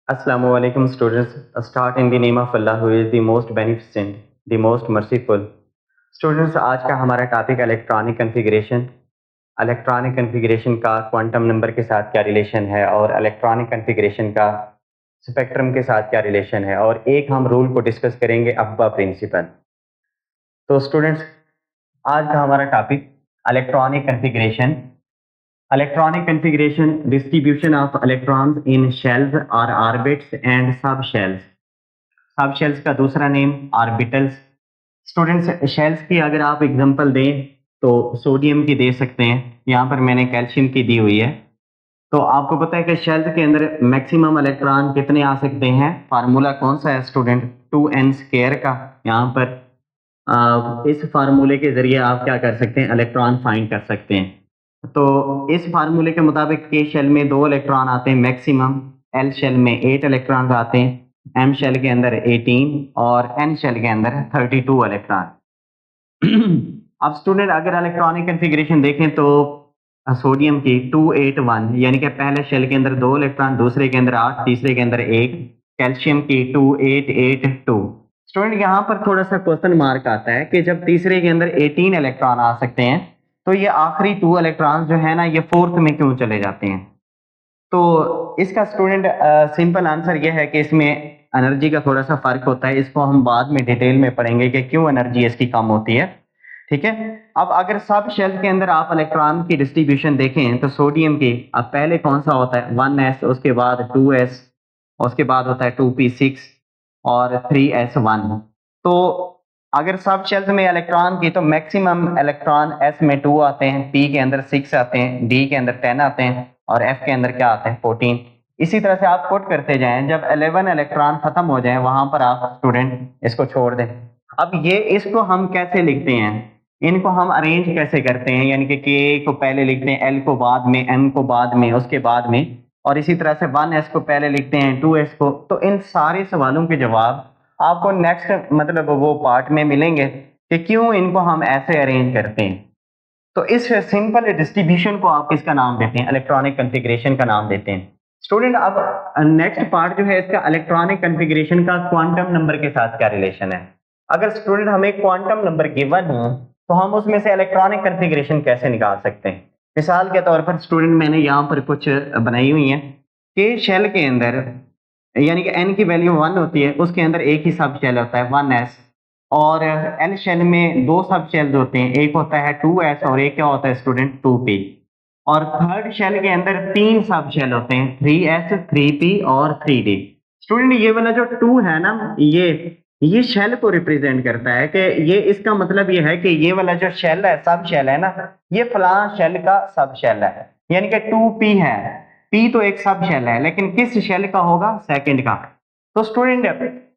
Assalamualaikum students. Start in the name of Allah who is the most beneficent, the most merciful. Students आज का हमारा topic electronic configuration. Electronic configuration का quantum number के साथ क्या relation है और इलेक्ट्रॉनिक कन्फिग्रेशन का स्पेक्ट्रम के साथ क्या रिलेशन है, और एक हम रूल को डिस्कस करेंगे, अब्बा प्रिंसिपल। तो स्टूडेंट्स आज का हमारा topic electronic configuration. Electronic configuration, distribution of electrons in shells or orbits and subshells. Subshells का दूसरा नेम ऑर्बिटल्स। स्टूडेंट्स शेल्स की अगर आप एग्जांपल दें तो सोडियम की दे सकते हैं, यहाँ पर मैंने कैल्शियम की दी हुई है। तो आपको पता है कि शेल्स के अंदर मैक्सिमम इलेक्ट्रॉन कितने आ सकते हैं। फार्मूला कौन सा है स्टूडेंट? 2n² का। यहाँ पर इस फार्मूले के जरिए आप क्या कर सकते हैं, इलेक्ट्रॉन फाइंड कर सकते हैं। तो इस फार्मूले के मुताबिक के शेल में 2 इलेक्ट्रॉन आते हैं मैक्सिमम, एल शेल में 8 इलेक्ट्रॉन आते हैं, एम शेल के अंदर 18 और एन शेल के अंदर 32 इलेक्ट्रॉन। अब स्टूडेंट अगर इलेक्ट्रॉनिक कन्फिग्रेशन देखें तो सोडियम की 281, यानी कि पहले शेल के अंदर 2 इलेक्ट्रॉन, दूसरे के अंदर 8, तीसरे के अंदर 1। कैल्शियम की 2882। स्टूडेंट यहाँ पर थोड़ा सा क्वेश्चन मार्क आता है कि जब तीसरे के अंदर 18 इलेक्ट्रॉन आ सकते हैं तो ये आखिरी 2 इलेक्ट्रॉन जो है ना, ये फोर्थ में क्यों चले जाते हैं? तो इसका स्टूडेंट सिंपल आंसर ये है कि इसमें एनर्जी का थोड़ा सा फर्क होता है। इसको हम बाद में डिटेल में पढ़ेंगे कि क्यों एनर्जी इसकी कम होती है। ठीक है। अब अगर सब शेल के अंदर आप इलेक्ट्रॉन की डिस्ट्रीब्यूशन देखें तो सोडियम की अब पहले कौन सा होता है? 1s, उसके बाद 2s, उसके बाद होता है 2p6 और 3s1। तो अगर सब शेल्स में इलेक्ट्रॉन की तो मैक्सिमम इलेक्ट्रॉन s में 2 आते हैं, p के अंदर 6 आते हैं, d के अंदर 10 आते हैं और f के अंदर क्या आते हैं? 14। इसी तरह से आप पुट करते जाएं, जब 11 इलेक्ट्रॉन खत्म हो जाएं वहां पर आप स्टूडेंट इसको छोड़ दें। अब ये इसको हम कैसे लिखते हैं, इनको हम अरेंज कैसे करते हैं, यानी कि k को पहले लिखते हैं, l को बाद में, m को बाद में, उसके बाद में, और इसी तरह से 1s को पहले लिखते हैं, 2s को। तो इन सारे सवालों के जवाब आपको नेक्स्ट मतलब वो पार्ट में मिलेंगे कि क्यों इनको हम ऐसे अरेंज करते हैं। तो इस सिंपल डिस्ट्रीब्यूशन को आप किसका नाम देते हैं? इलेक्ट्रॉनिक कन्फिग्रेशन का नाम देते हैं। स्टूडेंट अब नेक्स्ट पार्ट जो है इसका, इलेक्ट्रॉनिक कन्फिग्रेशन का क्वांटम नंबर के साथ क्या रिलेशन है। अगर स्टूडेंट हमें क्वांटम नंबर गिवन हो तो हम उसमें से इलेक्ट्रॉनिक कन्फिग्रेशन कैसे निकाल सकते हैं। मिसाल के तौर पर स्टूडेंट मैंने यहाँ पर कुछ बनाई हुई है कि शेल के अंदर, यानी कि n की वैल्यू 1 होती है, उसके अंदर एक ही सब शेल होता है 1s, और l शेल में 2 सब शेल्स होते हैं, एक होता है 2s और एक क्या होता है स्टूडेंट 2p। और थर्ड शेल के अंदर 3 सब शेल होते हैं, 3s, 3p और 3d। स्टूडेंट ये वाला जो 2 है ना, ये शेल को रिप्रेजेंट करता है कि ये, इसका मतलब ये है कि ये वाला जो शेल है, सब शेल है ना, ये फलां शेल का सब शेल है, यानी कि 2p है। p तो एक सब शेल है, लेकिन किस शेल का होगा? सेकंड का। तो स्टूडेंट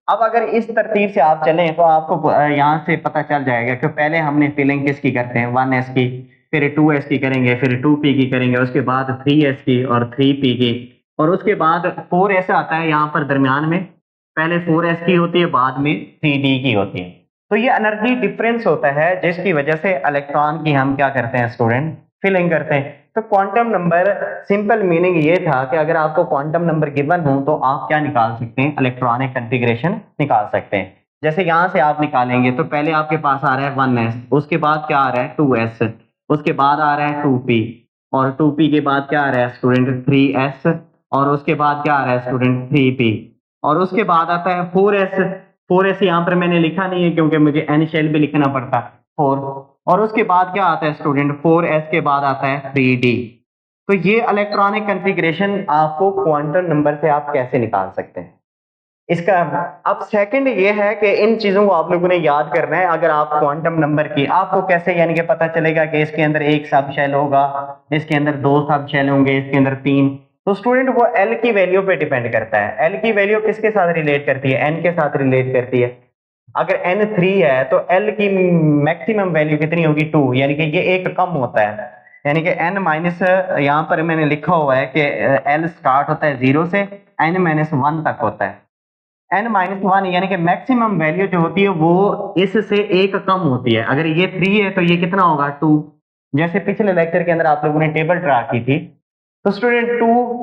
अब अगर इस तरतीब से आप चलें तो आपको यहाँ से पता चल जाएगा कि पहले हमने फिलिंग किसकी करते हैं? 1s की, फिर 2s की करेंगे, फिर 2p की करेंगे, उसके बाद 3s की और 3p की, और उसके बाद 4s आता है यहाँ पर दरमियान में। पहले 4s की होती है, बाद में 3d की होती है। तो ये एनर्जी डिफरेंस होता है जिसकी वजह से इलेक्ट्रॉन की हम क्या करते हैं स्टूडेंट? फिलिंग करते हैं। तो क्वांटम नंबर सिंपल मीनिंग ये था कि अगर आपको क्वांटम नंबर गिवन हो तो आप क्या निकाल सकते हैं? इलेक्ट्रॉनिक कन्फिग्रेशन निकाल सकते हैं। जैसे यहां से आप निकालेंगे तो पहले आपके पास आ रहा है 1s, उसके बाद क्या आ रहा है? 2s, उसके बाद आ रहा है 2p, और 2p के बाद क्या आ रहा है स्टूडेंट? 3s, और उसके बाद क्या आ रहा है स्टूडेंट? 3p, और उसके बाद आता है 4s। 4s यहाँ पर मैंने लिखा नहीं है क्योंकि मुझे n शेल भी लिखना पड़ता है, 4। और उसके बाद क्या आता है स्टूडेंट? 4s के बाद आता है 3d। तो ये इलेक्ट्रॉनिक कन्फिग्रेशन आपको क्वांटम नंबर से आप कैसे निकाल सकते हैं इसका। अब सेकंड ये है कि इन चीजों को आप लोगों ने याद करना है। अगर आप क्वांटम नंबर की, आपको कैसे यानी कि पता चलेगा कि इसके अंदर एक सब शेल होगा, इसके अंदर 2 सब शेल होंगे, इसके अंदर 3। तो स्टूडेंट वो एल की वैल्यू पे डिपेंड करता है। एल की वैल्यू किसके साथ रिलेट करती है? एन के साथ रिलेट करती है। अगर एन 3 है तो एल की मैक्सिमम वैल्यू कितनी होगी? 2, यानी कि ये एक कम होता है, यानी कि एन माइनस, यहाँ पर मैंने लिखा हुआ है कि एल स्टार्ट होता है 0 से एन माइनस 1 तक होता है। एन माइनस 1 यानी कि मैक्सिमम वैल्यू जो होती है वो इससे एक कम होती है। अगर ये 3 है तो ये कितना होगा? 2। जैसे पिछले लेक्चर के अंदर आप लोगों ने टेबल ड्रा की थी, तो स्टूडेंट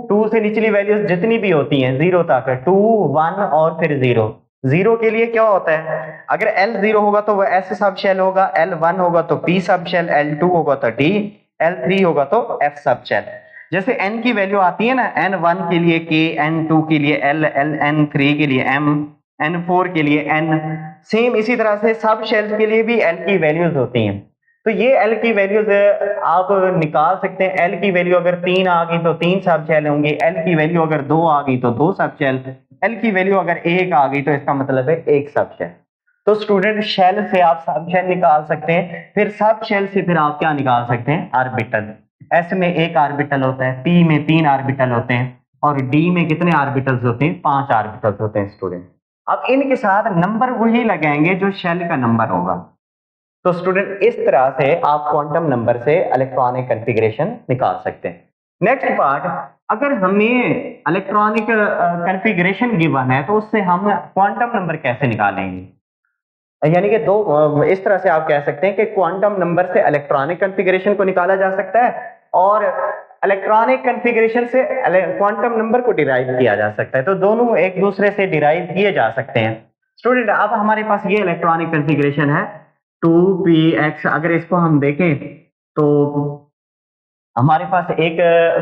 टू से निचली वैल्यूज जितनी भी होती हैं 0 तक, 2 1 और फिर 0। 0 के लिए क्या होता है, अगर L 0 होगा तो वो S सब शेल होगा, L 1 होगा तो P सब शेल, L 2 होगा तो D, L 3 होगा तो F सब शेल। जैसे n की वैल्यू आती है ना, n 1 के लिए K, n 2 के लिए L, n 3 के लिए M, n 4 के लिए N, सेम इसी तरह से सब शेल्स के लिए भी L की वैल्यूज होती हैं। तो ये L की वैल्यूज आप निकाल सकते हैं। L की वैल्यू अगर 3 आ गई तो 3 सब शेल होंगे, L की वैल्यू अगर 2 आ गई तो 2 सब शेल, L की वैल्यू अगर 1 आ गई तो इसका मतलब है 1 सब शेल। तो स्टूडेंट शेल से आप सब शेल निकाल सकते हैं, फिर सब शेल से फिर आप क्या निकाल सकते हैं, आर्बिटल। S में 1 आर्बिटल होता है, P में 3 आर्बिटल होते हैं, और D में कितने आर्बिटल्स होते हैं, 5 आर्बिटल्स होते हैं स्टूडेंट। अब इनके साथ नंबर वही लगाएंगे जो शेल का नंबर होगा। तो स्टूडेंट इस तरह से आप क्वांटम नंबर से इलेक्ट्रॉनिक कॉन्फ़िगरेशन निकाल सकते हैं। नेक्स्ट पार्ट, अगर हमें इलेक्ट्रॉनिक कॉन्फ़िगरेशन गिवन है तो उससे हम क्वांटम नंबर कैसे निकालेंगे। यानी कि दो इस तरह से आप कह सकते हैं कि क्वांटम नंबर से इलेक्ट्रॉनिक कॉन्फ़िगरेशन को निकाला जा सकता है, और इलेक्ट्रॉनिक कॉन्फ़िगरेशन से क्वांटम नंबर को डिराइव किया जा सकता है। तो दोनों एक दूसरे से डिराइव किए जा सकते हैं। स्टूडेंट अब हमारे पास ये इलेक्ट्रॉनिक कॉन्फ़िगरेशन है 2px। अगर इसको हम देखें तो हमारे पास एक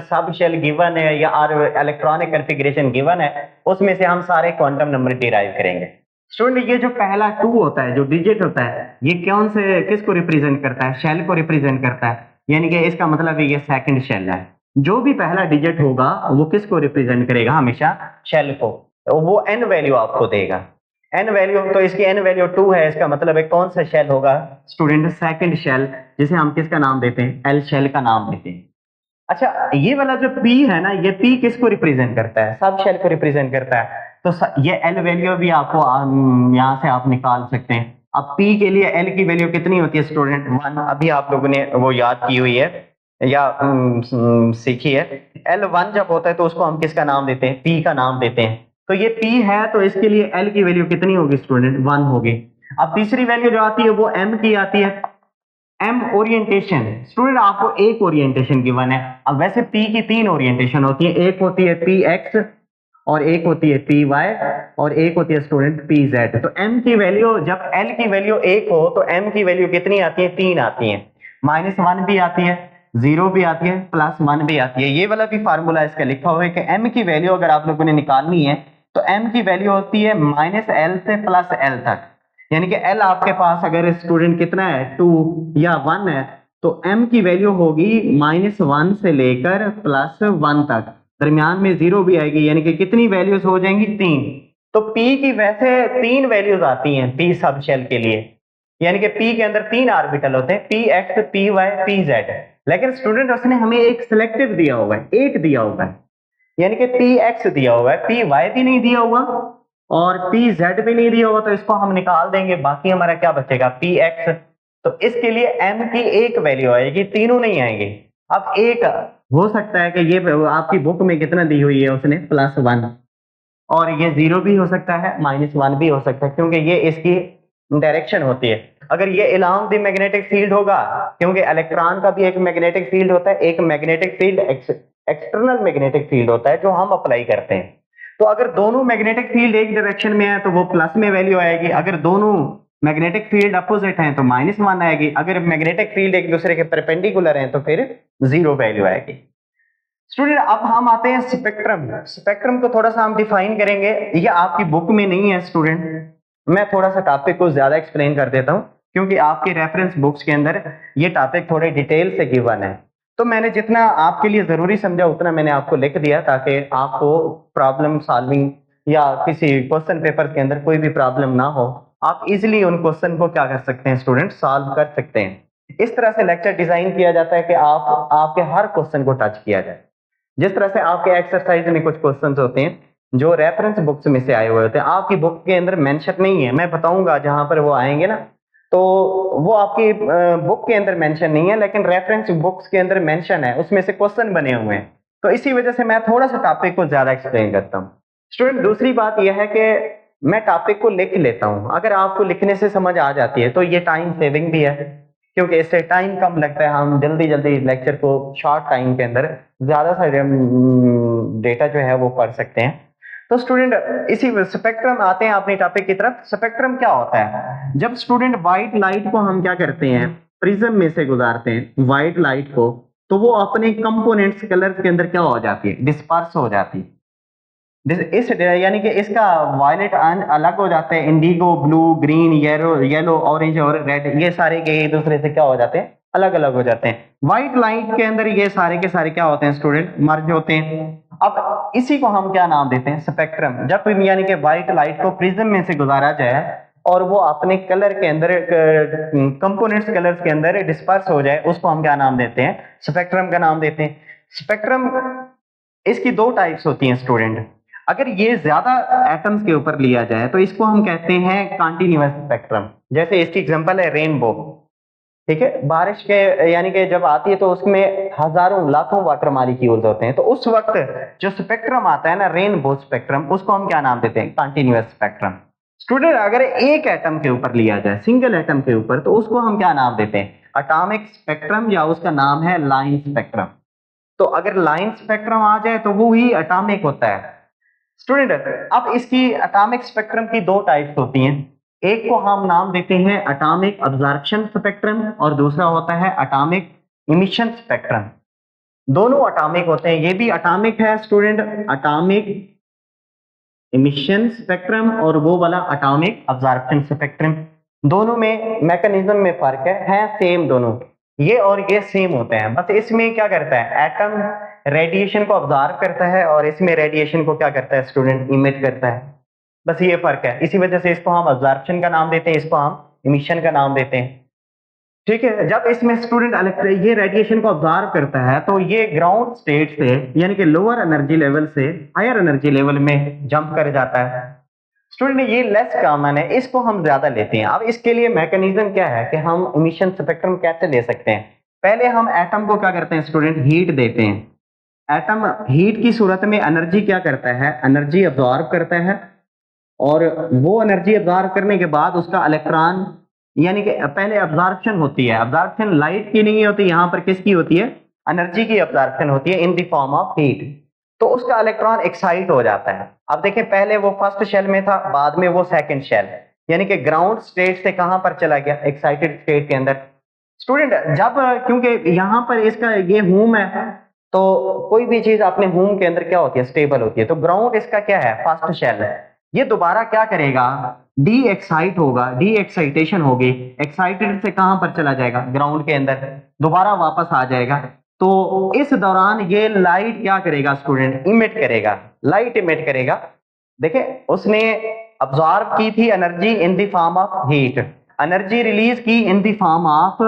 सब शेल गिवन है या इलेक्ट्रॉनिक कॉन्फ़िगरेशन गिवन है, उसमें से हम सारे क्वांटम नंबर डिराइव करेंगे। स्टूडेंट ये जो पहला 2 होता है, जो डिजिट होता है, ये कौन से किसको रिप्रेजेंट करता है, शेल को रिप्रेजेंट करता है। यानी कि इसका मतलब है ये सेकंड शेल है। जो भी पहला डिजिट होगा वो किसको रिप्रेजेंट करेगा, हमेशा शेल को। तो वो n वैल्यू आपको देगा, n वैल्यू, तो इसकी n वैल्यू 2 है, इसका मतलब है कौन सा शेल होगा स्टूडेंट, सेकंड शेल, जिसे हम किसका नाम देते हैं, L शेल का नाम देते हैं। अच्छा, ये वाला जो P है ना, ये P किसको रिप्रेजेंट करता है, सब शेल को रिप्रेजेंट करता है। तो ये L वैल्यू भी आपको यहाँ से आप निकाल सकते हैं। अब P के लिए L की वैल्यू कितनी होती है स्टूडेंट, 1। अभी आप लोगों ने वो याद की हुई है या सीखी है। L 1 जब होता है तो उसको हम किसका नाम देते हैं, P का नाम देते हैं। तो ये P है, तो इसके लिए L की वैल्यू कितनी होगी स्टूडेंट, 1 होगी। अब तीसरी वैल्यू जो आती है वो M की आती है। M ओरिएंटेशन, स्टूडेंट आपको एक ओरिएंटेशन गिवन है। अब वैसे P की 3 ओरिएंटेशन होती है, एक होती है Px, और एक होती है Py, और एक होती है स्टूडेंट Pz। तो M की वैल्यू, जब L की वैल्यू 1 हो तो M की वैल्यू कितनी आती है, 3 आती है। -1 भी आती है, 0 भी आती है, +1 भी आती है। ये वाला भी फार्मूला इसका लिखा हुआ है कि M की वैल्यू अगर आप लोगों ने निकालनी है तो M की वैल्यू होती है -L से +L तक। यानी कि L आपके पास अगर स्टूडेंट कितना है, 2 या 1 है, तो M की वैल्यू होगी -1 से लेकर +1 तक, दरमियान में 0 भी आएगी। यानी कि कितनी वैल्यूज हो जाएंगी, 3। तो P की वैसे 3 वैल्यूज आती हैं P सब शेल के लिए, यानी कि P के अंदर 3 आर्बिटल होते हैं, Px, Py, Pz। लेकिन स्टूडेंट उसने हमें एक सिलेक्टिव दिया हुआ है, एक दिया हुआ है, यानी कि Px दिया हुआ है, Py भी नहीं दिया हुआ और Pz भी नहीं दिया हुआ। तो इसको हम निकाल देंगे, बाकी हमारा क्या बचेगा, Px। तो इसके लिए M की एक वैल्यू आएगी, तीनों नहीं आएंगे। अब एक हो सकता है कि ये आपकी बुक में कितना दी हुई है उसने, +1, और ये 0 भी हो सकता है, -1 भी हो सकता है, क्योंकि ये इसकी डायरेक्शन होती है। अगर ये अलोंग द मैग्नेटिक फील्ड होगा, क्योंकि इलेक्ट्रॉन का भी एक मैग्नेटिक फील्ड होता है, एक magnetic field external magnetic field होता है जो हम अप्लाई करते हैं। तो अगर दोनों मैग्नेटिक फील्ड एक डायरेक्शन में है तो वो प्लस में वैल्यू आएगी, अगर दोनों मैग्नेटिक फील्ड अपोजिट हैं तो -1 आएगी, अगर मैग्नेटिक फील्ड एक दूसरे के परपेंडिकुलर हैं तो फिर 0 वैल्यू आएगी। स्टूडेंट अब हम आते हैं स्पेक्ट्रम। स्पेक्ट्रम को थोड़ा सा हम डिफाइन करेंगे, ये आपकी बुक में नहीं है स्टूडेंट, मैं थोड़ा सा टॉपिक को ज्यादा एक्सप्लेन कर देता हूं क्योंकि आपके रेफरेंस बुक्स के अंदर ये टॉपिक थोड़े डिटेल से गिवन है। तो मैंने जितना आपके लिए जरूरी समझा उतना मैंने आपको लिख दिया ताकि आपको प्रॉब्लम सॉल्विंग या किसी क्वेश्चन पेपर के अंदर कोई भी प्रॉब्लम ना हो, आप इजीली उन क्वेश्चन को क्या कर सकते हैं स्टूडेंट, सॉल्व कर सकते हैं। इस तरह से लेक्चर डिजाइन किया जाता है कि आपके हर क्वेश्चन को टच किया जाए। जिस तरह से आपके एक्सरसाइज में कुछ क्वेश्चंस होते हैं जो रेफरेंस बुक्स में से आए हुए होते हैं, आपकी बुक के अंदर मेंशन नहीं है, मैं बताऊंगा जहां पर वो आएंगे ना, तो वो आपकी बुक के अंदर मेंशन नहीं है लेकिन रेफरेंस बुक्स के अंदर मेंशन है, उसमें से क्वेश्चन बने हुए हैं। तो इसी वजह से मैं थोड़ा सा टॉपिक को ज्यादा एक्सप्लेन करता हूँ। स्टूडेंट दूसरी बात यह है कि मैं टॉपिक को लिख लेता हूँ, अगर आपको लिखने से समझ आ जाती है तो ये टाइम सेविंग भी है, क्योंकि इससे टाइम कम लगता है, हम जल्दी जल्दी लेक्चर को शॉर्ट टाइम के अंदर ज़्यादा सारे डेटा जो है वो पढ़ सकते हैं। तो स्टूडेंट इसी स्पेक्ट्रम आते हैं अपने टॉपिक की तरफ। स्पेक्ट्रम क्या होता है? जब स्टूडेंट व्हाइट लाइट को हम क्या करते हैं, प्रिज्म में से गुजारते हैं व्हाइट लाइट को, तो वो अपने कंपोनेंट्स कलर के अंदर क्या हो जाती है, डिस्पर्स हो जाती है। इस यानी कि इसका वायलेट अलग हो जाते हैं, Indigo, blue, green, yellow, orange और रेड, ये सारे के एक दूसरे से क्या हो जाते हैं, अलग अलग हो जाते हैं। व्हाइट लाइट के अंदर ये सारे के सारे क्या होते हैं स्टूडेंट, मर्ज होते हैं। अब इसी को हम क्या नाम देते हैं, स्पेक्ट्रम। जब यानी कि व्हाइट लाइट को प्रिज्म में से गुजारा जाए और वो अपने कलर के अंदर कंपोनेंट्स कलर्स के अंदर डिस्पर्स हो जाए, उसको हम क्या नाम देते हैं, स्पेक्ट्रम का नाम देते हैं। स्पेक्ट्रम इसकी दो टाइप्स होती हैं स्टूडेंट। अगर ये ज्यादा एटम्स के ऊपर लिया जाए तो इसको हम कहते हैं कॉन्टिन्यूअस स्पेक्ट्रम। जैसे इसकी एग्जांपल है रेनबो, ठीक है, बारिश के यानी कि जब आती है तो उसमें हजारों लाखों वाटर मॉलिक्यूल्स होते हैं, तो उस वक्त जो स्पेक्ट्रम आता है ना, रेनबो स्पेक्ट्रम, उसको हम क्या नाम देते हैं, कॉन्टिन्यूअस स्पेक्ट्रम। स्टूडेंट अगर एक एटम के ऊपर लिया जाए, सिंगल एटम के ऊपर, तो उसको हम क्या नाम देते हैं, एटॉमिक स्पेक्ट्रम, या उसका नाम है लाइन स्पेक्ट्रम। तो अगर लाइन स्पेक्ट्रम आ जाए तो वो ही एटॉमिक होता है स्टूडेंट। अब इसकी एटॉमिक स्पेक्ट्रम की दो टाइप्स होती हैं। एक को हम नाम देते हैं एटॉमिक अब्जॉर्प्शन स्पेक्ट्रम और दूसरा होता है एटॉमिक इमिशन स्पेक्ट्रम। दोनों एटॉमिक होते हैं, ये भी एटॉमिक है स्टूडेंट, एटॉमिक इमिशन स्पेक्ट्रम, और वो वाला एटॉमिक अब्जॉर्प्शन स्पेक्ट्रम। दोनों में मैकेनिज्म में फर्क है सेम दोनों, ये और ये सेम होते हैं, बस इसमें क्या करता है, एटम रेडिएशन को ऑब्जर्व करता है और इसमें रेडिएशन को क्या करता है स्टूडेंट, इमिट करता है। बस ये फर्क है, इसी वजह से इसको हम ऑब्जर्प्शन का नाम देते हैं, इसको हम इमिशन का नाम देते हैं, ठीक है। जब इसमें स्टूडेंट ये रेडिएशन को ऑब्जर्व करता है तो ये ग्राउंड स्टेट से यानी कि लोअर एनर्जी लेवल से हायर एनर्जी लेवल में जंप कर जाता है स्टूडेंट। ये लेस कॉमन है, इसको हम ज्यादा लेते हैं। अब इसके लिए मैकेनिज्म क्या है कि हम इमिशन स्पेक्ट्रम कैसे ले सकते हैं। पहले हम एटम को क्या करते हैं स्टूडेंट, हीट देते हैं। एटम हीट की सूरत में एनर्जी क्या करता है, एनर्जी अब्जॉर्ब करता है, और वो एनर्जी अब्जॉर्ब करने के बाद उसका इलेक्ट्रॉन, यानी कि पहले अब्जॉर्प्शन होती है, अब्जॉर्प्शन लाइट की नहीं होती, यहाँ पर किसकी होती है, एनर्जी की अब्जॉर्प्शन होती है इन द फॉर्म ऑफ हीट। तो उसका इलेक्ट्रॉन एक्साइट हो जाता है। अब देखें, पहले वो फर्स्ट शेल में था, बाद में वो सेकंड शेल, यानी कि ग्राउंड स्टेट से कहां पर चला गया, एक्साइटेड स्टेट के अंदर। स्टूडेंट जब क्योंकि यहाँ पर इसका ये होम है, तो कोई भी चीज अपने होम के अंदर क्या होती है, स्टेबल होती है। तो ग्राउंड इसका क्या है, फर्स्ट शेल है। ये दोबारा क्या करेगा, डी एक्साइट होगा, डी एक्साइटेशन होगी, एक्साइटेड से कहां पर चला जाएगा, ग्राउंड के अंदर, दोबारा वापस आ जाएगा। तो इस दौरान ये लाइट क्या करेगा स्टूडेंट, इमिट करेगा, लाइट इमिट करेगा। देखे, उसने अब्सॉर्ब की थी energy in the form of heat, energy release की in the form of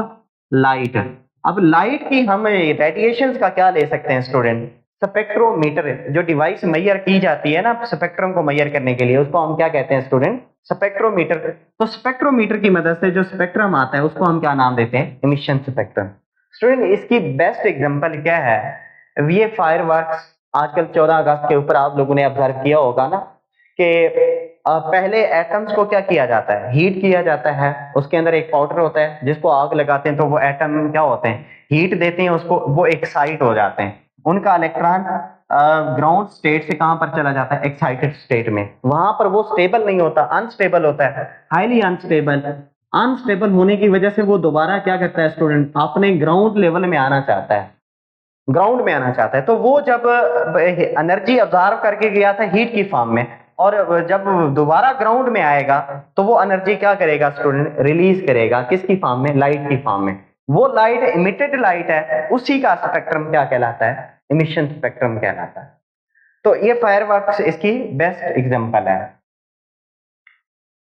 light. अब लाइट की हम रेडिएशंस का क्या ले सकते हैं स्टूडेंट, स्पेक्ट्रोमीटर, जो डिवाइस मेजर की जाती है ना स्पेक्ट्रम को मेजर करने के लिए, उसको हम क्या कहते हैं स्टूडेंट, स्पेक्ट्रोमीटर। तो स्पेक्ट्रोमीटर की मदद से जो स्पेक्ट्रम आता है उसको हम क्या नाम देते हैं, इमिशन स्पेक्ट्रम। स्टूडेंट इसकी बेस्ट एग्जांपल क्या है, ये फायरवर्क्स आजकल 14 अगस्त के ऊपर आप लोगों ने ऑब्जर्व किया होगा ना, कि पहले एटम्स को क्या किया जाता है, हीट किया जाता है, उसके अंदर एक पाउडर होता है जिसको आग लगाते हैं तो वो एटम क्या होते हैं, हीट देते हैं उसको, वो एक्साइट हो जाते हैं, उनका इलेक्ट्रॉन ग्राउंड स्टेट से कहां पर चला जाता है, एक्साइटेड स्टेट में। वहां पर वो स्टेबल नहीं होता, अनस्टेबल होता है, हाईली अनस्टेबल। अनस्टेबल होने की वजह से वो दोबारा क्या करता है स्टूडेंट, अपने ग्राउंड लेवल में आना चाहता है, ग्राउंड में आना चाहता है। तो वो जब एनर्जी अब्जॉर्व करके गया था हीट की फॉर्म में, और जब दोबारा ग्राउंड में आएगा तो वो एनर्जी क्या करेगा स्टूडेंट, रिलीज करेगा, किसकी फॉर्म में, लाइट की फॉर्म में। वो लाइट इमिटेड लाइट है, उसी का स्पेक्ट्रम क्या कहलाता है, इमिशन स्पेक्ट्रम कहलाता है। तो ये फायरवर्क्स इसकी बेस्ट एग्जांपल है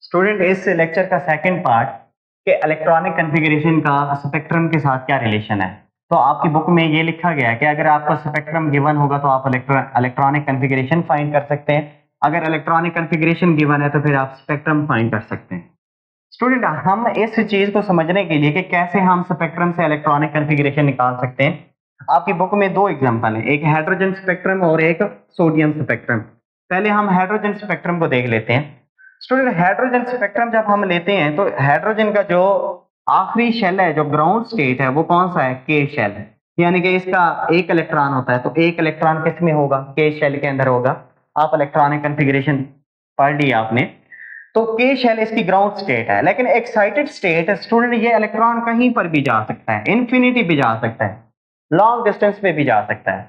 स्टूडेंट। इस लेक्चर का सेकंड पार्ट के इलेक्ट्रॉनिक कॉन्फ़िगरेशन का स्पेक्ट्रम के साथ क्या रिलेशन है। तो आपकी बुक में ये लिखा गया है कि अगर आपको स्पेक्ट्रम गिवन होगा तो आप इलेक्ट्रॉनिक कॉन्फ़िगरेशन फाइंड कर सकते हैं, अगर इलेक्ट्रॉनिक कॉन्फ़िगरेशन गिवन है तो फिर आप स्पेक्ट्रम फाइंड कर सकते हैं। स्टूडेंट हम इस चीज को समझने के लिए कि कैसे हम स्पेक्ट्रम से इलेक्ट्रॉनिक कॉन्फ़िगरेशन निकाल सकते हैं, आपकी बुक में दो एग्जांपल है, एक हाइड्रोजन स्पेक्ट्रम और एक सोडियम स्पेक्ट्रम। पहले हम हाइड्रोजन स्पेक्ट्रम को देख लेते हैं। स्टूडेंट हाइड्रोजन स्पेक्ट्रम जब हम लेते हैं तो हाइड्रोजन का जो आखिरी शेल है जो ग्राउंड स्टेट है वो कौन सा है, के शेल है। यानी कि इसका एक इलेक्ट्रॉन होता है, तो एक इलेक्ट्रॉन किस में होगा, के शेल के अंदर होगा। आप इलेक्ट्रॉनिक कॉन्फ़िगरेशन पढ़ लिया आपने, तो के शेल इसकी ग्राउंड स्टेट है। लेकिन एक्साइटेड स्टेट स्टूडेंट, ये इलेक्ट्रॉन कहीं पर भी जा सकता है, इन्फिनिटी भी जा सकता है, लॉन्ग डिस्टेंस पे भी जा सकता है।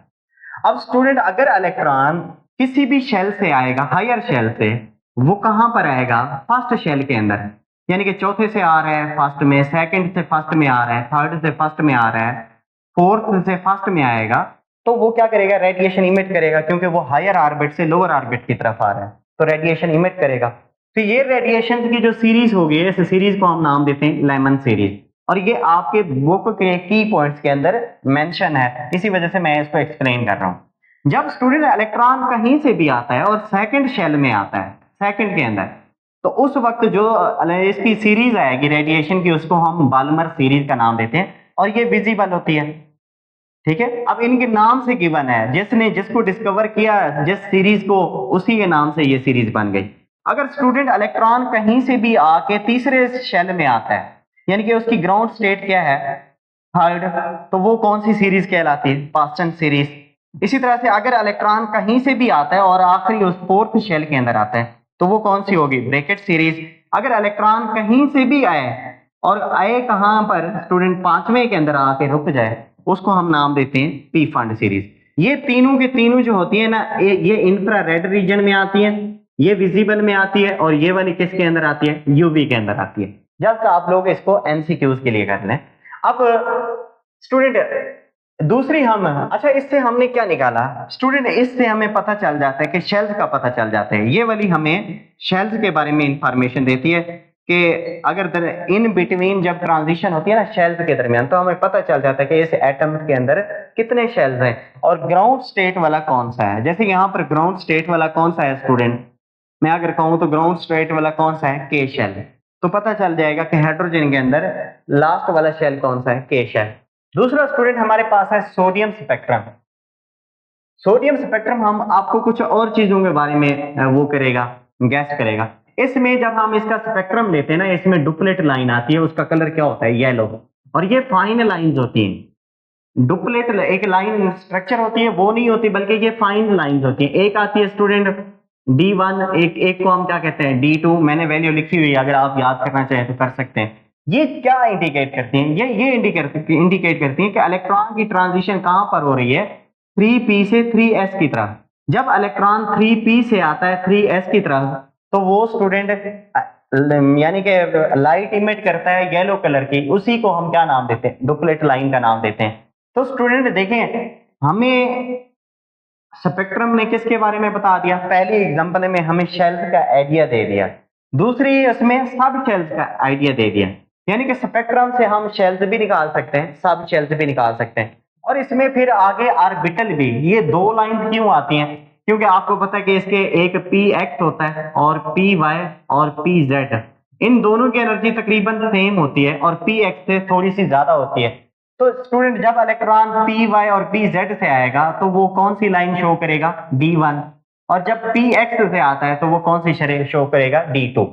अब स्टूडेंट अगर इलेक्ट्रॉन किसी भी शेल से आएगा, हायर शेल से, वो कहां पर आएगा, फर्स्ट शेल के अंदर। यानी कि चौथे से आ रहा है फर्स्ट में, सेकंड से फर्स्ट में आ रहा है, थर्ड से फर्स्ट में आ रहा है, फोर्थ से फर्स्ट में आएगा, तो वो क्या करेगा, रेडिएशन इमिट करेगा, क्योंकि वो हायर ऑर्बिट से लोअर ऑर्बिट की तरफ आ रहा है, तो रेडिएशन इमिट करेगा। तो ये रेडिएशन की जो सीरीज होगी, इस सीरीज को हम नाम देते हैं लेमन सीरीज, और ये आपके बुक के की पॉइंट्स के अंदर मेंशन है, इसी वजह से मैं इसको एक्सप्लेन कर रहा हूं। जब स्टूडेंट इलेक्ट्रॉन कहीं से भी आता है और सेकंड शेल में आता है, सेकंड के अंदर, तो उस वक्त जो इसकी सीरीज आएगी रेडिएशन की, उसको हम बाल्मर सीरीज का नाम देते हैं, और ये विजिबल होती है। ठीक है, अब इनके नाम से गिवन है, जिसने जिसको डिस्कवर किया जिस सीरीज को, उसी के नाम से ये सीरीज बन गई। अगर स्टूडेंट इलेक्ट्रॉन कहीं से भी आके तीसरे शेल में आता है, यानी कि उसकी ग्राउंड स्टेट क्या है, थर्ड, तो वो कौन सी सीरीज कहलाती है, पास्टन सीरीज। इसी तरह से अगर इलेक्ट्रॉन कहीं से भी आता है और आखिरी उस फोर्थ शेल के अंदर आता है, तो वो कौन सी होगी, ब्रैकेट सीरीज। अगर इलेक्ट्रॉन कहीं से भी आए और आए कहां पर स्टूडेंट, पांचवें के अंदर आके रुक जाए, उसको हम नाम देते हैं पी फंड सीरीज। ये तीनों के तीनों जो होती है ना, ये इंफ्रारेड रीजन में आती है, ये विजिबल में आती है, और ये वाली किसके अंदर आती है, यूवी के अंदर आती है। जस्ट आप लोग इसको एमसीक्यूज के लिए कर लें। अब स्टूडेंट दूसरी हम, अच्छा इससे हमने क्या निकाला स्टूडेंट, इससे हमें पता चल जाता है कि शेल्स का पता चल जाता है। ये वाली हमें शेल्स के बारे में इंफॉर्मेशन देती है कि अगर इन बिटवीन जब ट्रांजिशन होती है ना शेल्स के दरमियान, तो हमें पता चल जाता है कि इस एटम के अंदर कितने शेल्स हैं और ग्राउंड स्टेट वाला कौन सा है। जैसे यहाँ पर ग्राउंड स्टेट वाला कौन सा है स्टूडेंट, मैं अगर कहूँ तो ग्राउंड स्टेट वाला कौन सा है, के शेल, तो पता चल जाएगा कि हाइड्रोजन के अंदर लास्ट वाला शेल कौन सा है, के शेल। दूसरा स्टूडेंट हमारे पास है सोडियम स्पेक्ट्रम। सोडियम स्पेक्ट्रम हम आपको कुछ और चीजों के बारे में वो करेगा, गैस करेगा। इसमें जब हम इसका स्पेक्ट्रम लेते हैं ना, इसमें डुप्लेट लाइन आती है, उसका कलर क्या होता है, येलो, और ये फाइन लाइंस होती हैं। डुप्लेट एक लाइन स्ट्रक्चर होती है, वो नहीं होती, बल्कि ये फाइन लाइंस होती है। एक आती है स्टूडेंट D1, एक को हम क्या कहते हैं, D2, मैंने वैल्यू लिखी हुई है, अगर आप याद करना चाहें तो कर सकते हैं। ये क्या इंडिकेट करती हैं, ये इंडिकेट करती हैं कि इलेक्ट्रॉन की ट्रांजिशन कहां पर हो रही है, 3p से 3s की तरफ। जब इलेक्ट्रॉन 3p से आता है 3s की तरफ, तो वो स्टूडेंट यानी कि लाइट इमिट करता है येलो कलर की, उसी को हम क्या नाम देते हैं, डुप्लेट लाइन का नाम देते हैं। तो स्टूडेंट देखें, हमें स्पेक्ट्रम ने किसके बारे में बता दिया, पहली एग्जांपल में हमें शेल्स का आइडिया दे दिया, दूसरी उसमें सब शेल्स का आइडिया दे दिया। यानी कि स्पेक्ट्रम से हम शेल्स भी निकाल सकते हैं, सब शेल्स भी निकाल सकते हैं। और इसमें फिर आगे ऑर्बिटल भी, ये दो लाइन क्यों आती हैं, क्योंकि आपको पता है कि इसके एक px होता है और py और pz, इन दोनों की एनर्जी तकरीबन सेम होती है और px से थोड़ी सी ज्यादा होती है। तो स्टूडेंट जब इलेक्ट्रॉन py और pz से आएगा, तो वो कौन सी लाइन शो करेगा, d1, और जब px से आता है तो वो कौन सी शो करेगा, d2।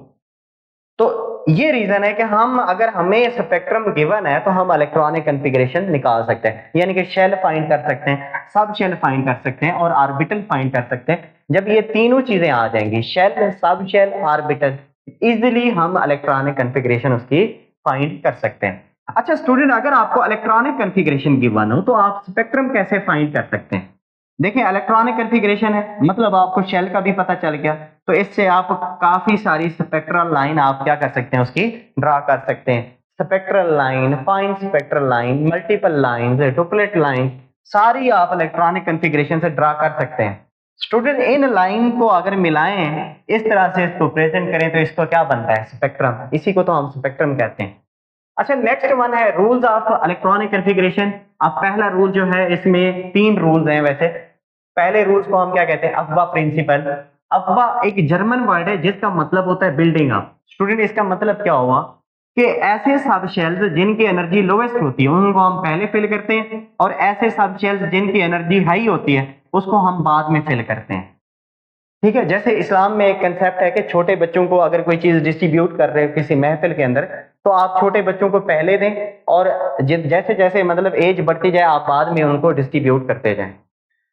तो ये रीजन है कि हम, अगर हमें स्पेक्ट्रम गिवन है, तो हम इलेक्ट्रॉनिक कॉन्फ़िगरेशन निकाल सकते हैं, यानी कि शेल फाइंड कर सकते हैं, सब शेल फाइंड कर सकते हैं और ऑर्बिटल फाइंड कर सकते हैं। जब ये तीनों चीजें आ जाएंगी, शेल, सब शेल, ऑर्बिटल, इजीली हम इलेक्ट्रॉनिक कॉन्फ़िगरेशन उसकी फाइंड कर सकते हैं। अच्छा स्टूडेंट, अगर आपको इलेक्ट्रॉनिक कॉन्फ़िगरेशन गिवन हो, तो आप स्पेक्ट्रम कैसे फाइंड कर सकते हैं। देखिए, इलेक्ट्रॉनिक कॉन्फ़िगरेशन है, मतलब आपको शेल का भी पता चल गया, तो इससे आप काफी सारी स्पेक्ट्रल लाइन आप क्या कर सकते हैं, उसकी ड्रा कर सकते हैं। Spectral line, fine spectral line, multiple line, duplet line, सारी आप इलेक्ट्रॉनिक कॉन्फ़िगरेशन से ड्रा कर सकते हैं। स्टूडेंट, इन लाइन को अगर मिलाएं, इस तरह से इसको प्रेजेंट करें, तो इसको क्या बनता है, स्पेक्ट्रम। इसी को तो हम स्पेक्ट्रम कहते हैं। अच्छा, नेक्स्ट वन है रूल्स ऑफ इलेक्ट्रॉनिक कॉन्फ़िगरेशन। अब पहला रूल जो है, इसमें 3 रूल्स हैं वैसे। पहले रूल्स को हम क्या कहते हैं, अफवा प्रिंसिपल। अफवा एक जर्मन वर्ड है जिसका मतलब होता है बिल्डिंग अप। स्टूडेंट, इसका मतलब क्या हुआ कि ऐसे सब शेल्स जिनकी एनर्जी लोएस्ट होती है, उनको हम पहले फिल करते हैं, और ऐसे सब शेल्स जिनकी एनर्जी हाई होती है, उसको हम बाद में फिल करते हैं। ठीक है, जैसे इस्लाम में एक कंसेप्ट है कि छोटे बच्चों को अगर कोई चीज डिस्ट्रीब्यूट कर रहे हो किसी महफिल के अंदर, तो आप छोटे बच्चों को पहले दें और जैसे जैसे मतलब एज बढ़ती जाए आप बाद में उनको डिस्ट्रीब्यूट करते जाएं।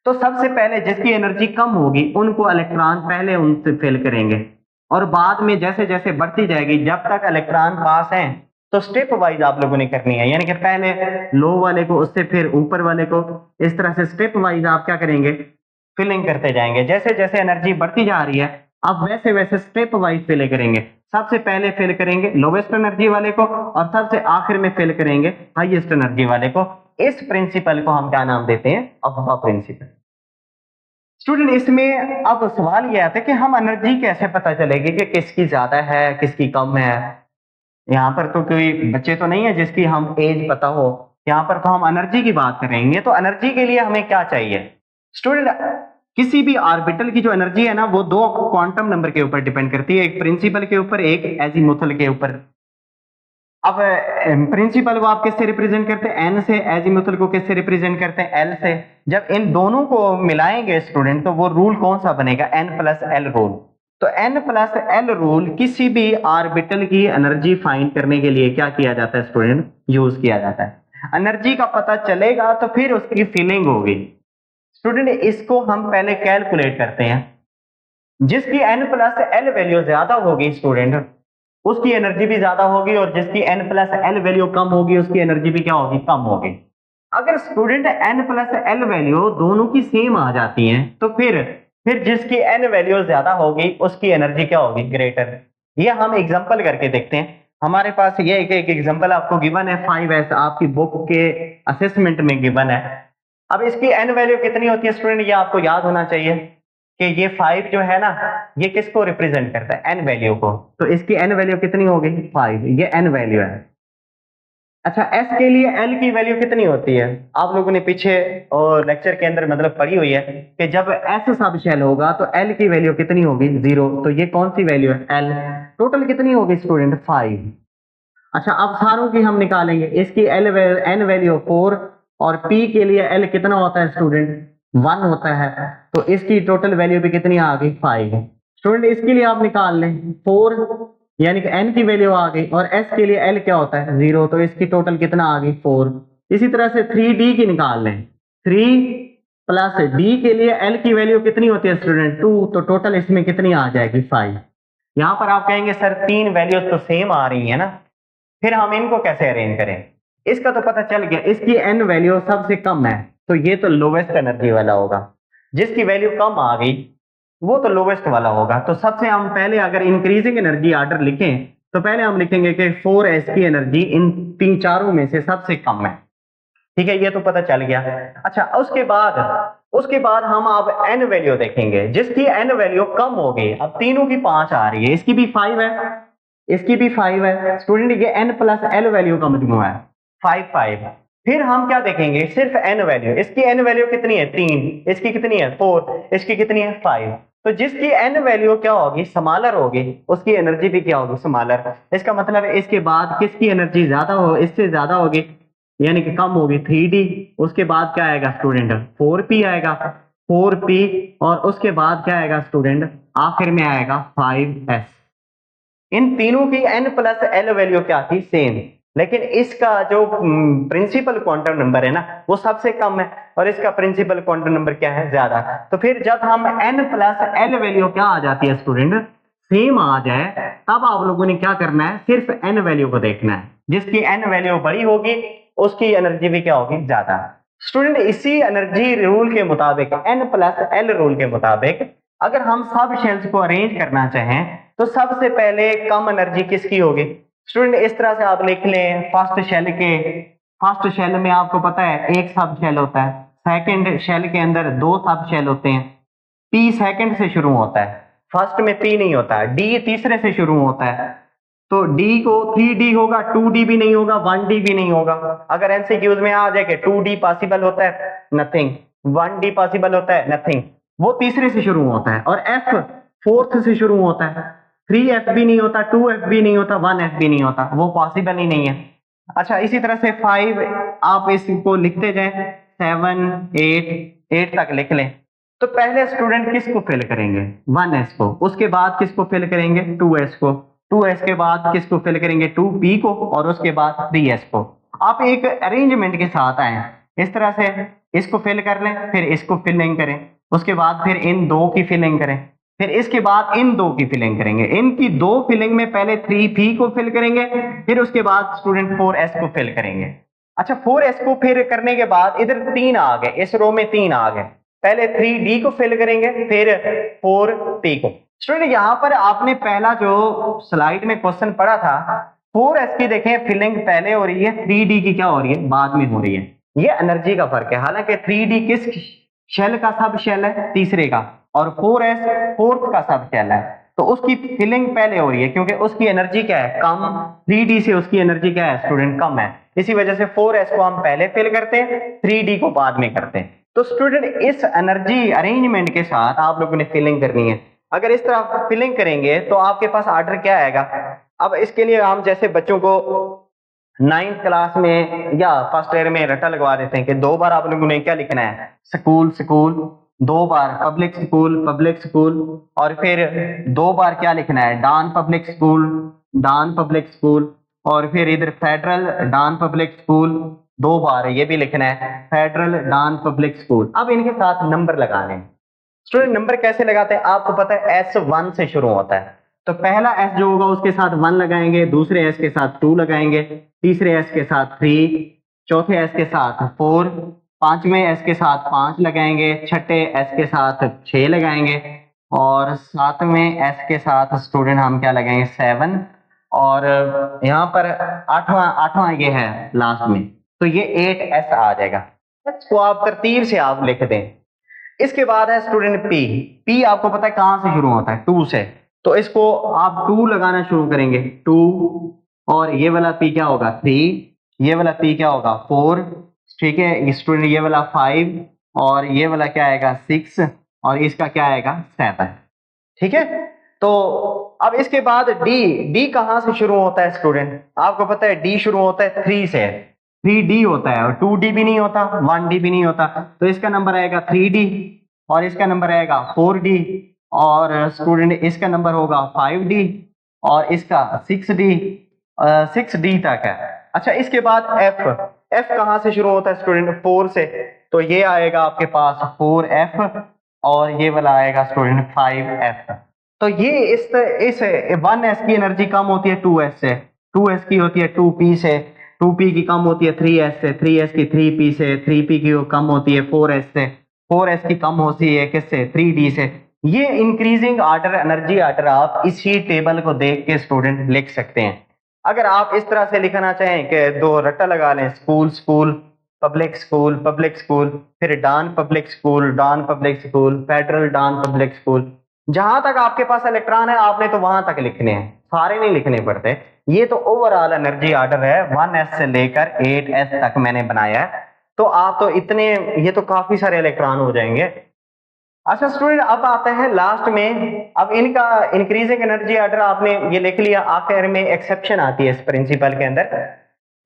तो सबसे पहले जिसकी एनर्जी कम होगी उनको इलेक्ट्रॉन पहले उनसे फिल करेंगे और बाद में जैसे जैसे बढ़ती जाएगी जब तक इलेक्ट्रॉन पास हैं तो स्टेप वाइज आप लोगों ने करनी है, यानी कि पहले लो वाले को उससे फिर ऊपर वाले को, इस तरह से स्टेप वाइज आप क्या करेंगे फिलिंग करते जाएंगे। जैसे जैसे एनर्जी बढ़ती जा रही है आप वैसे वैसे स्टेप वाइज फिल करेंगे। सबसे पहले फिल करेंगे लोवेस्ट एनर्जी वाले को और सबसे आखिर में फिल करेंगे हाईएस्ट एनर्जी वाले को। इस प्रिंसिपल को हम क्या नाम देते हैं, अफवा प्रिंसिपल। स्टूडेंट इसमें अब सवाल ये आता है कि हम एनर्जी कैसे पता चलेगी कि किसकी ज्यादा है किसकी कम है। यहाँ पर तो कोई बच्चे तो नहीं है जिसकी हम एज पता हो, यहाँ पर तो हम एनर्जी की बात करेंगे। तो एनर्जी के लिए हमें क्या चाहिए स्टूडेंट, किसी भी ऑर्बिटल की जो एनर्जी है ना वो दो क्वांटम नंबर के ऊपर डिपेंड करती है, एक प्रिंसिपल के ऊपर एक एजीमुथल के ऊपर। अब प्रिंसिपल को आप किससे रिप्रेजेंट करते हैं, एन से, एजीमुथल को किससे रिप्रेजेंट करते हैं, एल से। जब इन दोनों को मिलाएंगे स्टूडेंट तो वो रूल कौन सा बनेगा, एन प्लस एल रूल। तो एन प्लस एल रूल किसी भी ऑर्बिटल की एनर्जी फाइंड करने के लिए क्या किया जाता है स्टूडेंट, यूज किया जाता है। एनर्जी का पता चलेगा तो फिर उसकी फीलिंग होगी। स्टूडेंट इसको हम पहले कैलकुलेट करते हैं। जिसकी एन प्लस एल वैल्यू ज्यादा होगी स्टूडेंट उसकी एनर्जी भी ज्यादा होगी और जिसकी एन प्लस एल वैल्यू कम होगी उसकी एनर्जी भी क्या होगी, कम होगी। अगर student N plus L value दोनों की सेम आ जाती हैं तो फिर जिसकी एन वैल्यू ज्यादा होगी उसकी एनर्जी क्या होगी, ग्रेटर। ये हम एग्जांपल करके देखते हैं। हमारे पास ये एक एग्जांपल आपको गिवन है 5s, आपकी बुक के असेसमेंट में गिवन है। अब इसकी एन वैल्यू कितनी होती है स्टूडेंट, ये आपको याद होना चाहिए कि ये 5 जो है ना ये किसको रिप्रेजेंट करता है, एन वैल्यू को। तो इसकी एन वैल्यू कितनी होगी, 5, ये एन वैल्यू है। अच्छा एस के लिए एल की वैल्यू कितनी होती है, आप लोगों ने पीछे और लेक्चर के अंदर मतलब पढ़ी हुई है कि जब एस सब शेल होगा तो एल की वैल्यू कितनी होगी, 0। तो ये कौन सी वैल्यू है, एल। टोटल कितनी होगी स्टूडेंट, 5। अच्छा अब सारों की हम निकालेंगे। इसकी एन वैल्यू 4 और पी के लिए एल कितना होता है स्टूडेंट, 1 होता है। तो इसकी टोटल वैल्यू भी कितनी आ गई, 5। स्टूडेंट इसके लिए आप निकाल लें 4 यानी कि एन की वैल्यू आ गई और एस के लिए एल क्या होता है, 0। तो इसकी टोटल कितना आ गई, 4। इसी तरह से 3d की निकाल लें, 3 प्लस डी के लिए एल की वैल्यू कितनी होती है स्टूडेंट, 2। तो टोटल इसमें कितनी आ जाएगी, 5। यहां पर आप कहेंगे सर तीन वैल्यूज तो सेम आ रही है ना, फिर हम इनको कैसे अरेंज करें। इसका तो पता चल गया, इसकी एन वैल्यू सबसे कम है तो ये तो लोवेस्ट एनर्जी वाला होगा। जिसकी वैल्यू कम आ गई वो तो लोवेस्ट वाला होगा। तो सबसे हम पहले अगर इंक्रीजिंग एनर्जी ऑर्डर लिखें तो पहले हम लिखेंगे कि 4s की एनर्जी इन तीन चारों में से सबसे कम है। ठीक है, ये तो पता चल गया। अच्छा उसके बाद हम अब एन वैल्यू देखेंगे। जिसकी एन वैल्यू कम होगी, अब तीनों की 5 आ रही है, इसकी भी 5 है, इसकी भी 5 है स्टूडेंट, ये n प्लस एल वैल्यू का मजमूआ है, 5। फिर हम क्या देखेंगे, सिर्फ n वैल्यू। इसकी n वैल्यू कितनी है, 3। इसकी कितनी है, 4। इसकी कितनी है, 5। तो जिसकी n वैल्यू क्या होगी, स्मॉलर होगी, उसकी एनर्जी भी क्या होगी, स्मॉलर। इसका मतलब है इसके बाद किसकी एनर्जी ज्यादा हो, इससे ज्यादा होगी यानी कि कम होगी, 3d। उसके बाद क्या आएगा स्टूडेंट, 4p आएगा, 4p। और उसके बाद क्या आएगा स्टूडेंट, आखिर में आएगा 5s। इन तीनों की n प्लस एल वैल्यू क्या थी, सेम। लेकिन इसका जो प्रिंसिपल क्वांटम नंबर है ना वो सबसे कम है और इसका प्रिंसिपल क्वांटम नंबर क्या है, ज्यादा। तो फिर जब हम n प्लस एल वैल्यू क्या आ जाती है स्टूडेंट, सेम आ जाए, तब आप लोगों ने क्या करना है, सिर्फ n वैल्यू को देखना है। जिसकी n वैल्यू बड़ी होगी उसकी एनर्जी भी क्या होगी, ज्यादा। स्टूडेंट इसी एनर्जी रूल के मुताबिक, n प्लस एल रूल के मुताबिक अगर हम सब शेल्स को अरेंज करना चाहें तो सबसे पहले कम एनर्जी किसकी होगी स्टूडेंट। इस तरह से आप लिख लें, फर्स्ट शेल में आपको पता है एक सब शेल होता है, सेकंड शेल के अंदर 2 सब शेल होते हैं। पी सेकंड से शुरू होता है, फर्स्ट में पी नहीं होता है। डी तीसरे से शुरू होता है, तो डी को 3d होगा, 2d भी नहीं होगा, 1d भी नहीं होगा। अगर एमसीक्यूज में आ जाए कि 2d पॉसिबल होता है, नथिंग। 1d पॉसिबल होता है, नथिंग। वो तीसरे से शुरू होता है। और एफ फोर्थ से शुरू होता है, 3f भी नहीं होता, 2f भी नहीं होता, 1f भी नहीं होता, वो पॉसिबल ही नहीं है। अच्छा इसी तरह से 5 आप इसको लिखते जाएं, 7 8 तक लिख लें। तो पहले स्टूडेंट किसको फिल करेंगे, 1s को। उसके बाद किसको फिल करेंगे, 2s को। 2s के बाद किसको फिल करेंगे, 2p को, और उसके बाद 3s को। आप एक अरेंजमेंट के साथ आए, इस तरह से इसको फिल कर लें, फिर इसको फिलिंग करें, उसके बाद फिर इन दो की फिलिंग करें, फिर इसके बाद इन दो की फिलिंग करेंगे। इनकी दो फिलिंग में पहले 3p को फिल करेंगे, फिर उसके बाद स्टूडेंट 4s को फिल करेंगे। अच्छा, 4s को फिर करने के बाद इधर 3 आ गए, इस रो में 3 आ गए, पहले 3d को फिल करेंगे, फिर 4p को। स्टूडेंट यहाँ पर आपने पहला जो स्लाइड में क्वेश्चन पढ़ा था, 4s की देखें फिलिंग पहले हो रही है, 3d की क्या हो रही है, बाद में हो रही है। ये एनर्जी का फर्क है। हालांकि 3d किस शेल का सब शेल है, तीसरे का, और 4s फोर्थ का सब शेल है, तो उसकी फिलिंग पहले हो रही है क्योंकि उसकी एनर्जी क्या है, कम। 3d से उसकी एनर्जी क्या है स्टूडेंट, कम है। इसी वजह से 4s को हम पहले फिल करते हैं, 3d को बाद में करते हैं। तो स्टूडेंट इस एनर्जी अरेंजमेंट के साथ आप लोगों ने फिलिंग करनी है। अगर इस तरह फिलिंग करेंगे तो आपके पास ऑर्डर क्या आएगा। अब इसके लिए हम जैसे बच्चों को 9th क्लास में या फर्स्ट ईयर में रट्टा लगवा देते हैं कि 2 बार आप लोगों ने क्या लिखना है, स्कूल स्कूल, 2 बार पब्लिक स्कूल पब्लिक स्कूल, और फिर 2 बार क्या लिखना है, Don public school Don public school, और फिर इधर फेडरल डॉन पब्लिक स्कूल 2 बार ये भी लिखना है, फेडरल डॉन पब्लिक स्कूल। अब इनके साथ नंबर लगाने हैं। स्टूडेंट नंबर कैसे लगाते हैं, आपको पता है S1 से शुरू होता है, तो पहला S जो होगा उसके साथ 1 लगाएंगे, दूसरे S के साथ 2 लगाएंगे, तीसरे S के साथ 3, चौथे S के साथ 4, पांचवें S के साथ 5 लगाएंगे, छठे S के साथ 6 लगाएंगे, और सातवें S के साथ स्टूडेंट हम क्या लगाएंगे, 7, और यहाँ पर आठवां ये है लास्ट में, तो ये 8S आ जाएगा। इसको आप तरतीब से आप लिख दें। इसके बाद है स्टूडेंट पी आपको पता है कहां से शुरू होता है, 2 से, तो इसको आप 2 लगाना शुरू करेंगे, 2, और ये वाला पी क्या होगा, 3, ये वाला पी क्या होगा, 4, ठीक है स्टूडेंट, ये वाला 5, और ये वाला क्या आएगा, 6, और इसका क्या आएगा, 7, ठीक है। तो अब इसके बाद डी कहां से शुरू होता है स्टूडेंट, आपको पता है डी शुरू होता है 3 से, 3d होता है, और 2d भी नहीं होता, 1d भी नहीं होता, तो इसका नंबर आएगा 3d, और इसका नंबर आएगा 4d, और स्टूडेंट इसका नंबर होगा 5d, और इसका 6d तक है। अच्छा, इसके बाद f कहां से शुरू होता है स्टूडेंट, 4 से, तो ये आएगा आपके पास 4f, और ये वाला आएगा स्टूडेंट 5f। तो ये इस 1s की एनर्जी कम होती है 2s से, 2s की होती है 2p से, 2p की कम होती है 3s से, 3s की 3p से, 3p की कम होती है 4s से, 4s की कम होती है किससे, 3d से। ये इंक्रीजिंग ऑर्डर एनर्जी ऑर्डर आप इसी टेबल को देख के स्टूडेंट लिख सकते हैं। अगर आप इस तरह से लिखना चाहें कि 2 रट्टा लगा लें, school school public school public school, फिर Don public school Don public school, Federal Don public school, जहां तक आपके पास इलेक्ट्रॉन है आपने तो वहां तक लिखने हैं, सारे नहीं लिखने पड़ते। ये तो ओवरऑल एनर्जी ऑर्डर है, 1s से लेकर 8s तक मैंने बनाया है, तो आप तो इतने, ये तो काफी सारे इलेक्ट्रॉन हो जाएंगे। अच्छा स्टूडेंट, अब आता है लास्ट में, अब इनका इंक्रीजिंग एनर्जी ऑर्डर आपने ये लिख लिया, आखिर में एक्सेप्शन आती है इस प्रिंसिपल के अंदर।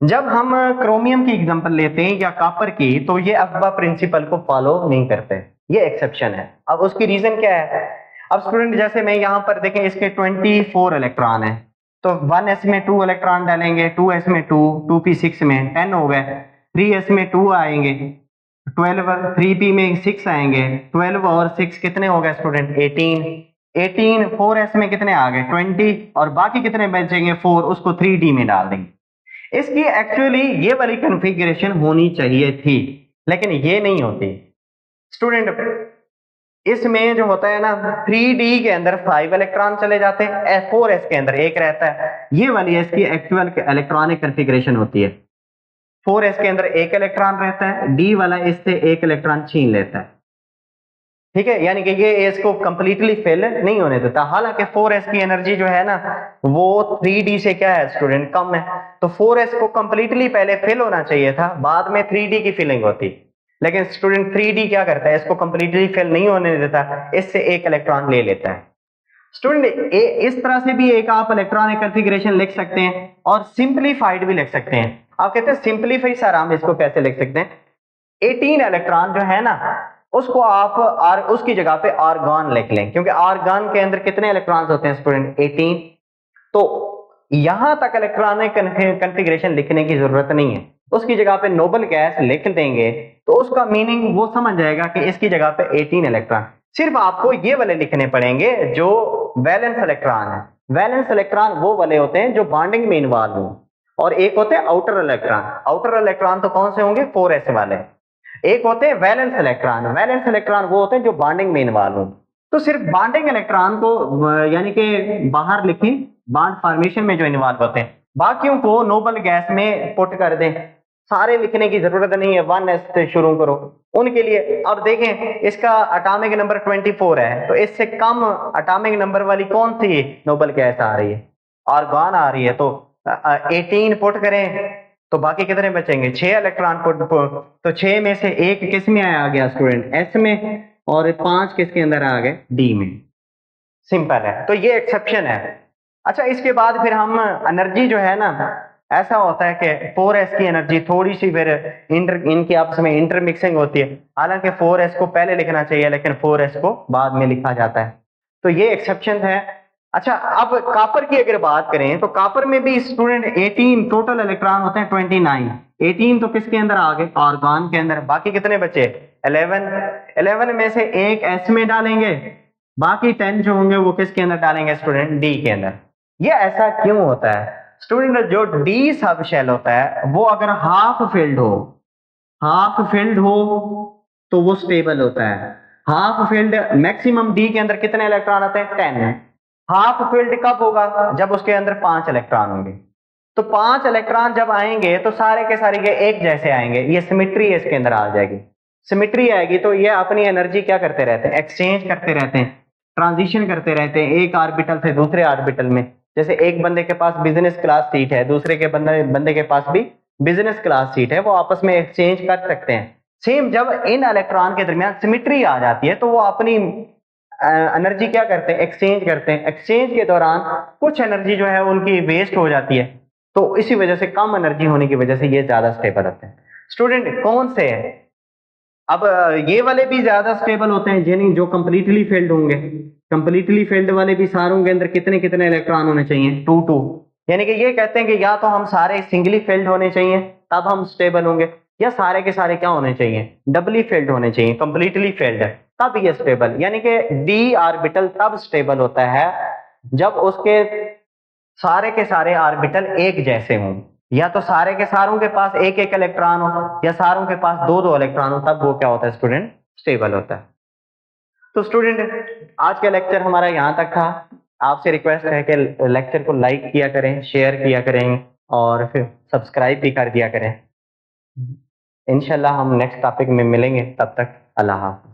जब हम क्रोमियम की एग्जांपल लेते हैं या कॉपर की, तो ये अफबा प्रिंसिपल को फॉलो नहीं करते, ये एक्सेप्शन है। अब उसकी रीजन क्या है, अब स्टूडेंट जैसे मैं यहाँ पर देखें, इसके 24 इलेक्ट्रॉन है, तो 1s में 2 इलेक्ट्रॉन डालेंगे, 2s में 2, 2p 6 में 10 हो गए, 3s में 2 आएंगे 12, 3p में 6 आएंगे 12, और 6 कितने हो गए स्टूडेंट, 18, 4s में कितने आ गए 20, और बाकी कितने बचेंगे 4, उसको 3d में डाल देंगे। इसकी एक्चुअली ये वाली कॉन्फ़िगरेशन होनी चाहिए थी, लेकिन ये नहीं होती स्टूडेंट। इसमें जो होता है ना, 3d के अंदर 5 इलेक्ट्रॉन चले जाते हैं, 4s के अंदर 1 रहता है, ये वाली इसकी एक्चुअल इलेक्ट्रॉनिक कॉन्फ़िगरेशन होती है। 4s के अंदर 1 इलेक्ट्रॉन रहता है, d वाला इससे 1 इलेक्ट्रॉन छीन लेता है, ठीक है, यानी कि ये इसको कंप्लीटली फिल नहीं होने देता। हालांकि 4s की एनर्जी जो है ना, वो 3d से क्या है स्टूडेंट, कम है, तो 4s को कंप्लीटली पहले फिल होना चाहिए था, बाद में 3d की फिलिंग होती, लेकिन स्टूडेंट 3d क्या करता है, इसको कंप्लीटली फिल नहीं होने देता, इससे 1 इलेक्ट्रॉन ले लेता है। स्टूडेंट इस तरह से भी एक आप इलेक्ट्रॉनिक कॉन्फ़िगरेशन लिख सकते हैं, और सिंपलीफाइड भी लिख सकते हैं। आप कहते हैं सिंपलीफाई सर, हम इसको कैसे लिख सकते हैं, 18 इलेक्ट्रॉन जो है ना, उसको आप उसकी जगह पे आर्गॉन लिख लें, क्योंकि आर्गॉन के अंदर कितने इलेक्ट्रॉन्स होते हैं स्टूडेंट, 18, तो यहां तक इलेक्ट्रॉनिक कन्फिग्रेशन लिखने की जरूरत नहीं है, उसकी जगह पे नोबल गैस लिख देंगे तो उसका मीनिंग वो समझ जाएगा कि इसकी जगह पे 18 इलेक्ट्रॉन। सिर्फ आपको ये वाले लिखने पड़ेंगे जो वैलेंस इलेक्ट्रॉन है। वैलेंस इलेक्ट्रॉन वो वाले होते हैं जो बॉन्डिंग में इन्वॉल्व हो, और एक होते हैं आउटर इलेक्ट्रॉन। आउटर इलेक्ट्रॉन तो कौन से होंगे, 4s वाले। एक होते हैं वैलेंस इलेक्ट्रॉन। वैलेंस इलेक्ट्रॉन वो होते हैं जो बॉन्डिंग में इन्वॉल्व हो। तो सिर्फ बॉन्डिंग इलेक्ट्रॉन को यानी कि बाहर लिखें, बॉन्ड फॉर्मेशन में जो इन्वॉल्व होते हैं, बाकियों को नोबल गैस में पुट कर दें। सारे लिखने की जरूरत नहीं है, 1s से शुरू करो उनके लिए। अब देखें इसका एटॉमिक नंबर 24 है, तो इससे कम एटॉमिक नंबर वाली कौन सी नोबल गैस आ रही है, आर्गन आ रही है। तो 18 पुट करें तो बाकी कितने बचेंगे, 6 इलेक्ट्रॉन पुट। तो 6 में से एक किस में आ गया स्टूडेंट, s में, और 5 किसके अंदर आ गए, d में। सिंपल है, तो ये एक्सेप्शन है। अच्छा, इसके बाद फिर हम एनर्जी जो है ना, ऐसा होता है कि 4s की एनर्जी थोड़ी सी फिर इनकी आपस में इंटरमिक्सिंग होती है। हालांकि 4s को पहले लिखना चाहिए लेकिन 4s को बाद में लिखा जाता है, तो ये एक्सेप्शन है। अच्छा, अब कॉपर की अगर बात करें तो कॉपर में भी स्टूडेंट 18 टोटल इलेक्ट्रॉन होते हैं, 29। 18 तो किसके अंदर आ गए, आर्गन के अंदर। बाकी कितने बचे, 11 में से एक s में डालेंगे, बाकी 10 जो होंगे वो किसके अंदर डालेंगे स्टूडेंट, d के अंदर। ये ऐसा क्यों होता है स्टूडेंट, जो डी सब शेल होता है वो अगर हाफ फिल्ड हो तो वो स्टेबल होता है। हाफ फिल्ड मैक्सिमम डी के अंदर कितने इलेक्ट्रॉन आते हैं, 10। हाफ फिल्ड कब होगा, जब उसके अंदर 5 इलेक्ट्रॉन होंगे। तो 5 इलेक्ट्रॉन जब आएंगे तो सारे के सारे के एक जैसे आएंगे, ये सिमेट्री इसके अंदर आ जाएगी। सिमेट्री आएगी तो ये अपनी एनर्जी क्या करते रहते हैं, एक्सचेंज करते रहते हैं, ट्रांजिशन करते रहते हैं एक ऑर्बिटल से दूसरे ऑर्बिटल में। जैसे एक बंदे के पास बिजनेस क्लास सीट है, दूसरे के बंदे के पास भी बिजनेस क्लास सीट है, वो आपस में एक्सचेंज कर सकते हैं। सेम जब इन इलेक्ट्रॉन के दरमियान सिमेट्री आ जाती है तो वो अपनी एनर्जी क्या करते हैं, एक्सचेंज करते हैं। एक्सचेंज के दौरान कुछ एनर्जी जो है उनकी वेस्ट हो जाती है, तो इसी वजह से कम एनर्जी होने की वजह से ये ज्यादा स्टेबल होते हैं। स्टूडेंट कौन से है, अब ये वाले भी ज्यादा स्टेबल होते हैं जिन्हें जो कंप्लीटली फिल्ड होंगे। कंप्लीटली फिल्ड वाले भी सारों के अंदर कितने कितने इलेक्ट्रॉन होने चाहिए, 2 यानी कि ये कहते हैं कि या तो हम सारे सिंगली फिल्ड होने चाहिए तब हम स्टेबल होंगे, या सारे के सारे क्या होने चाहिए, डबली फिल्ड होने चाहिए, कंप्लीटली फिल्ड, तब ये स्टेबल। यानी कि डी ऑर्बिटल तब स्टेबल होता है जब उसके सारे के सारे ऑर्बिटल एक जैसे हों, या तो सारे के सारों के पास एक एक इलेक्ट्रॉन हो, या सारों के पास 2 इलेक्ट्रॉन हो, तब वो क्या होता है स्टूडेंट, स्टेबल होता है। तो स्टूडेंट आज का लेक्चर हमारा यहाँ तक था। आपसे रिक्वेस्ट है कि लेक्चर को लाइक किया करें, शेयर किया करें, और फिर सब्सक्राइब भी कर दिया करें। इंशाल्लाह हम नेक्स्ट टॉपिक में मिलेंगे, तब तक अल्लाह हाफ़िज़।